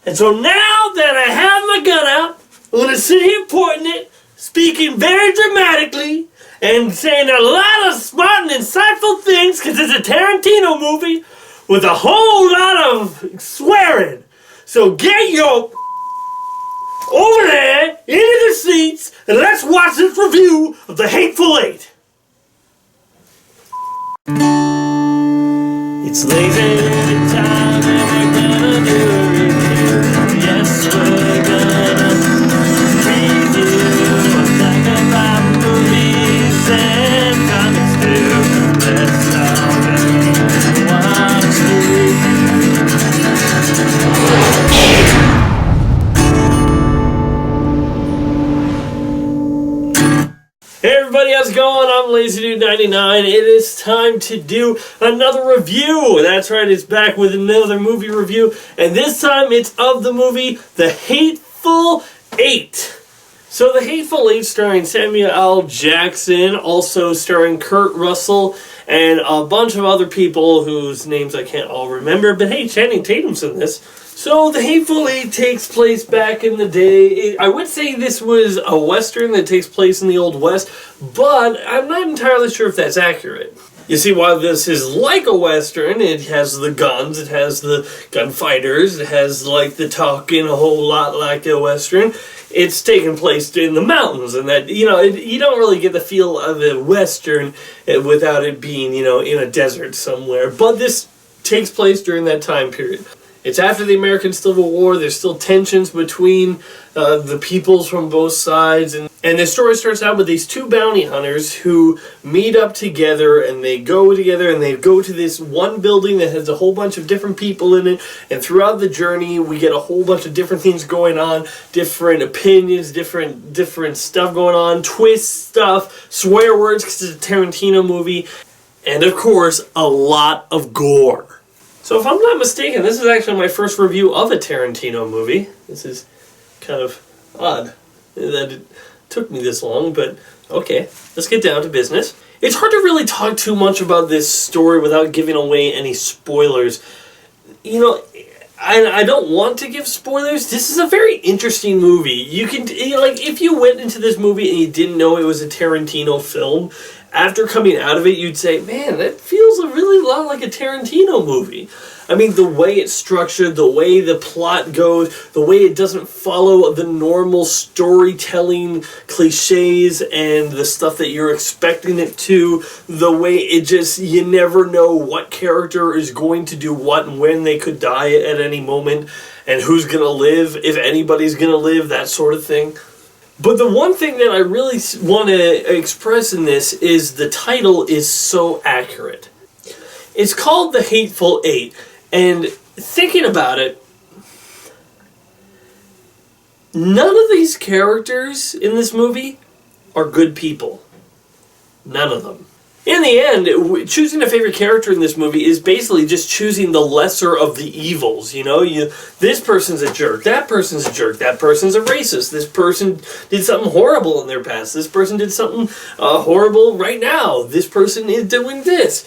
And so now that I have my gun out, I'm going to sit here pointing it, speaking very dramatically, and saying a lot of smart and insightful things, because it's a Tarantino movie with a whole lot of swearing. So get your over there, into the seats, and let's watch this review of The Hateful Eight. It's lazy time and we're gonna do a review. Yes, we're gonna review a black and white movies and comics too. Let's already watch Hey everybody, how's it going? I'm LazyDude99. It is time to do another review. That's right, it's back with another movie review. And this time it's of the movie The Hateful Eight. So The Hateful Eight starring Samuel L. Jackson, also starring Kurt Russell, and a bunch of other people whose names I can't all remember. But hey, Channing Tatum's in this. So The Hateful Eight takes place back in the day. I would say this was a Western that takes place in the Old West, but I'm not entirely sure if that's accurate. You see, while this is like a Western, it has the guns, it has the gunfighters, it has like the talking a whole lot like a Western. It's taking place in the mountains, and that, you don't really get the feel of a Western without it being, in a desert somewhere. But this takes place during that time period. It's after the American Civil War. There's still tensions between the peoples from both sides. And the story starts out with these two bounty hunters who meet up together, and they go to this one building that has a whole bunch of different people in it. And throughout the journey, we get a whole bunch of different things going on, different opinions, different stuff going on, twist stuff, swear words because it's a Tarantino movie, and of course, a lot of gore. So if I'm not mistaken, this is actually my first review of a Tarantino movie. This is kind of odd that it took me this long, but okay, let's get down to business. It's hard to really talk too much about this story without giving away any spoilers. I don't want to give spoilers. This is a very interesting movie. You can, if you went into this movie and you didn't know it was a Tarantino film, after coming out of it, you'd say, man, that feels a really lot like a Tarantino movie. I mean, the way it's structured, the way the plot goes, the way it doesn't follow the normal storytelling cliches and the stuff that you're expecting it to, the way it just, you never know what character is going to do what and when they could die at any moment, and who's going to live, if anybody's going to live, that sort of thing. But the one thing that I really want to express in this is the title is so accurate. It's called The Hateful Eight, and thinking about it, none of these characters in this movie are good people. None of them. In the end, choosing a favorite character in this movie is basically just choosing the lesser of the evils. This person's a jerk, that person's a jerk, that person's a racist, this person did something horrible in their past, this person did something horrible right now, this person is doing this.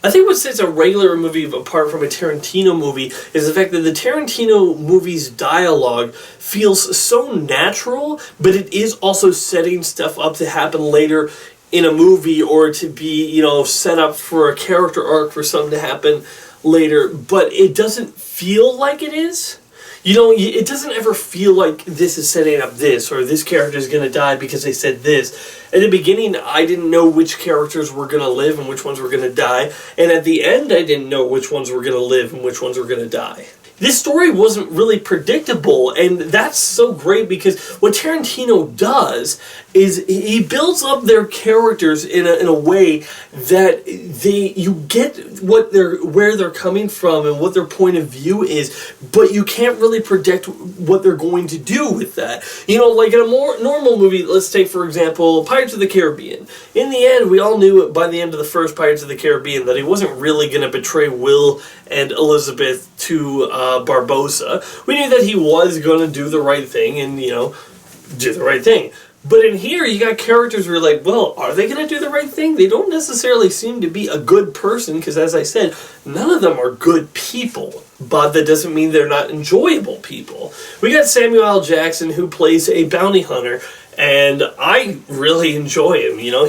I think what sets a regular movie apart from a Tarantino movie is the fact that the Tarantino movie's dialogue feels so natural, but it is also setting stuff up to happen later in a movie, or to be, set up for a character arc for something to happen later, but it doesn't feel like it is. It doesn't ever feel like this is setting up this, or this character is going to die because they said this. At the beginning, I didn't know which characters were going to live and which ones were going to die, and at the end, I didn't know which ones were going to live and which ones were going to die. This story wasn't really predictable, and that's so great because what Tarantino does is he builds up their characters in a way that you get where they're coming from and what their point of view is, but you can't really predict what they're going to do with that. Like in a more normal movie, let's take for example Pirates of the Caribbean. In the end, we all knew by the end of the first Pirates of the Caribbean that he wasn't really going to betray Will and Elizabeth to Barbossa. We knew that he was going to do the right thing and, do the right thing. But in here, you got characters who are like, well, are they going to do the right thing? They don't necessarily seem to be a good person, because as I said, none of them are good people. But that doesn't mean they're not enjoyable people. We got Samuel L. Jackson, who plays a bounty hunter, and I really enjoy him. You know,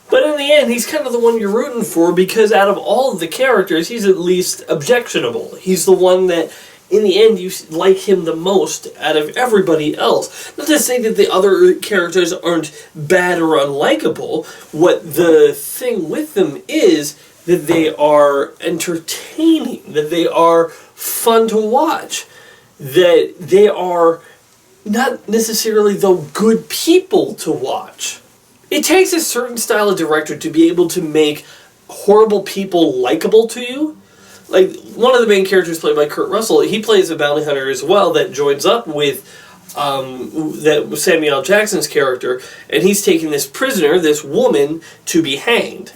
but in the end, he's kind of the one you're rooting for, because out of all of the characters, he's at least objectionable. He's the one that, in the end, you like him the most out of everybody else. Not to say that the other characters aren't bad or unlikable. What the thing with them is that they are entertaining, that they are fun to watch, that they are not necessarily, though, good people to watch. It takes a certain style of director to be able to make horrible people likable to you. Like, one of the main characters played by Kurt Russell, he plays a bounty hunter as well that joins up with that Samuel L. Jackson's character, and he's taking this prisoner, this woman, to be hanged.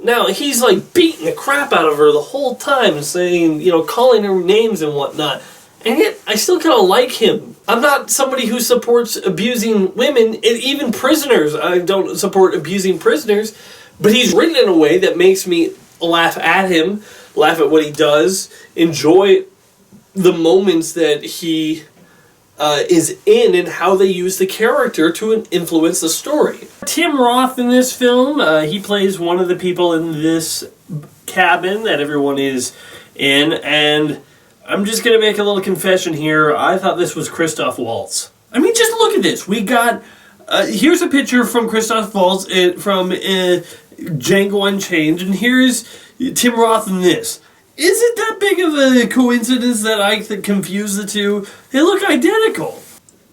Now, he's like beating the crap out of her the whole time, saying, you know, calling her names and whatnot. And yet, I still kind of like him. I'm not somebody who supports abusing women, and even prisoners. I don't support abusing prisoners. But he's written in a way that makes me laugh at him, laugh at what he does, enjoy the moments that he is in and how they use the character to influence the story. Tim Roth in this film, he plays one of the people in this cabin that everyone is in, and I'm just going to make a little confession here. I thought this was Christoph Waltz. I mean, just look at this. We got, here's a picture from Christoph Waltz from Django Unchained, and here's Tim Roth in this. Is it that big of a coincidence that I confuse the two? They look identical.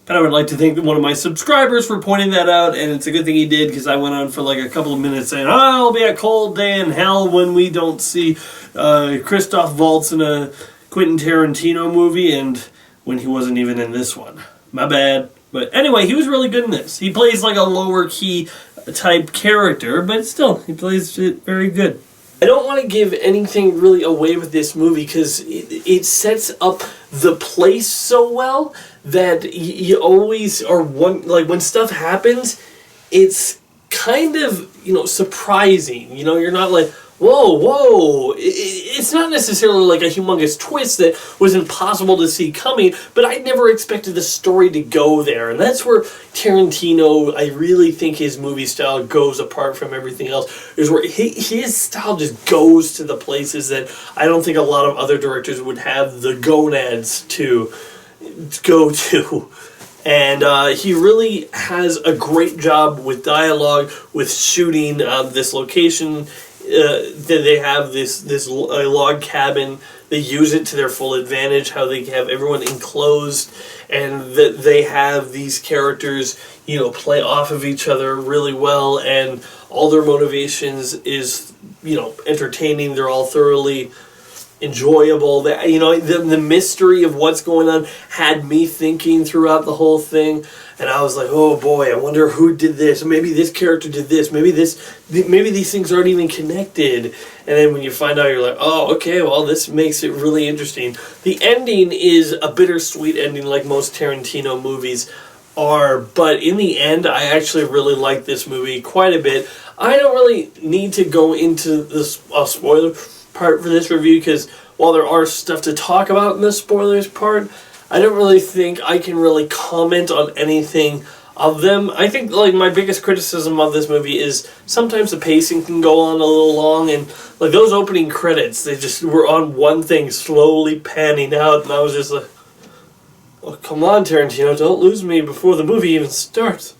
But I would like to thank one of my subscribers for pointing that out, and it's a good thing he did, because I went on for like a couple of minutes saying, oh, it'll be a cold day in hell when we don't see Christoph Waltz in a Quentin Tarentino movie, and when he wasn't even in this one. My bad. But anyway, he was really good in this. He plays like a lower key type character, but still, he plays it very good. I don't want to give anything really away with this movie because it sets up the place so well that you always are like when stuff happens, it's kind of, you know, surprising. You know, you're not like, whoa. It's not necessarily like a humongous twist that was impossible to see coming, but I never expected the story to go there. And that's where Tarantino, I really think his movie style goes apart from everything else, is where his style just goes to the places that I don't think a lot of other directors would have the gonads to go to. And he really has a great job with dialogue, with shooting this location. That they have this log cabin. They use it to their full advantage, how they have everyone enclosed, and that they have these characters, you know, play off of each other really well, and all their motivations is, you know, entertaining. They're all thoroughly enjoyable. That, you know, the mystery of what's going on had me thinking throughout the whole thing, and I was like, oh boy, I wonder who did this. Maybe this character did this. Maybe these things aren't even connected. And then when you find out, you're like, oh, okay, well, this makes it really interesting. The ending is a bittersweet ending, like most Tarantino movies are, but in the end, I actually really like this movie quite a bit. I don't really need to go into this spoiler part for this review, because while there are stuff to talk about in the spoilers part, I don't really think I can really comment on anything of them. I think like my biggest criticism of this movie is sometimes the pacing can go on a little long, and like those opening credits, they just were on one thing slowly panning out, and I was just like, oh, come on, Tarantino, don't lose me before the movie even starts.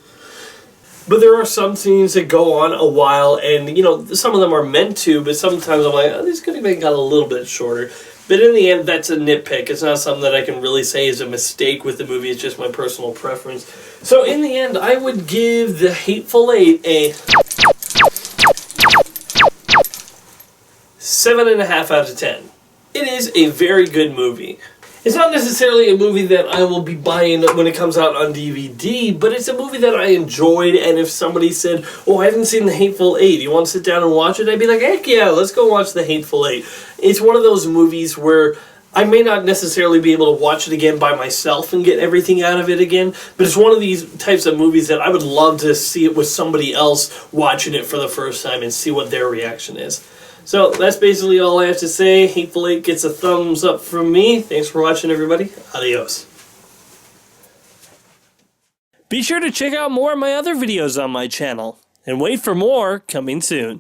But there are some scenes that go on a while, and, you know, some of them are meant to, but sometimes I'm like, oh, this could have been got a little bit shorter. But in the end, that's a nitpick. It's not something that I can really say is a mistake with the movie. It's just my personal preference. So in the end, I would give The Hateful Eight a 7.5 out of 10. It is a very good movie. It's not necessarily a movie that I will be buying when it comes out on DVD, but it's a movie that I enjoyed, and if somebody said, oh, I haven't seen The Hateful Eight, you want to sit down and watch it? I'd be like, heck yeah, let's go watch The Hateful Eight. It's one of those movies where I may not necessarily be able to watch it again by myself and get everything out of it again, but it's one of these types of movies that I would love to see it with somebody else watching it for the first time and see what their reaction is. So that's basically all I have to say. Hateful Eight gets a thumbs up from me. Thanks for watching, everybody. Adios. Be sure to check out more of my other videos on my channel, and wait for more coming soon.